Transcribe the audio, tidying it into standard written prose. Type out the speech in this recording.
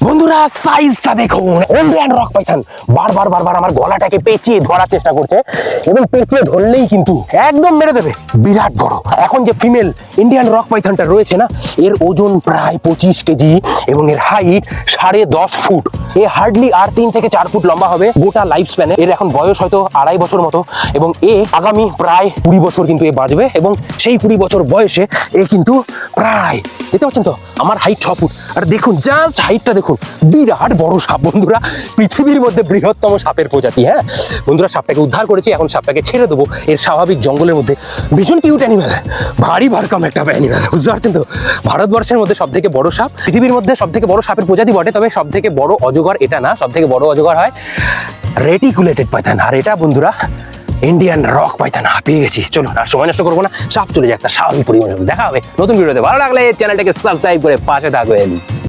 বন্ধুরা সাইজটা দেখুন, ইন্ডিয়ান রক পাইথন বারবার আমার গলাটাকে পেঁচিয়ে ধরার চেষ্টা করছে এবং পেঁচিয়ে ধরলেই কিন্তু একদম মেরে দেবে। বিরাট বড়। এখন যে ফিমেল ইন্ডিয়ান রক পাইথনটা রয়েছে না, এর ওজন প্রায় 25 কেজি এবং এর হাইট 10.5 ফুট। এ হার্ডলি আর 3 থেকে 4 ফুট লম্বা হবে গোটা লাইফ স্প্যানে। এর এখন বয়স হয়তো 2.5 বছর মতো এবং এ আগামী প্রায় 20 বছর কিন্তু এ বাঁচবে এবং সেই 20 বছর বয়সে এ কিন্তু প্রায়, দেখতে পাচ্ছেন তো আমার হাইট 6 ফুট। আর দেখুন জাস্ট হাইটটা দেখুন, বিরাট বড় সাপ বন্ধুরা, পৃথিবীর মধ্যে বৃহত্তম সাপের প্রজাতি। হ্যাঁ বন্ধুরা, সাপটাকে উদ্ধার করেছি, এখন সাপটাকে ছেড়ে দেবো এর স্বাভাবিক জঙ্গলের মধ্যে। ভীষণ কিউট অ্যানিমেল, ভারী ভারকাম একটা অ্যানিমেল, বুঝতে পারছেন তো। ভারতবর্ষের মধ্যে সব থেকে বড় সাপ, পৃথিবীর মধ্যে সব থেকে বড় সাপের প্রজাতি বটে, তবে সব থেকে বড় অজগর এটা না। সব থেকে বড় অজগর হয় রেটিকুলেটেড পাইথন, আর এটা বন্ধুরা ইন্ডিয়ান রক পাইথন। পেয়ে গেছি, চলুন আর সময় নষ্ট করবো না, সাপ চলে যায় একটা স্বাভাবিক পরিমাণ। দেখা হবে নতুন ভিডিওতে। ভালো লাগলে চ্যানেলটাকে সাবস্ক্রাইব করে পাশে থাকবেন।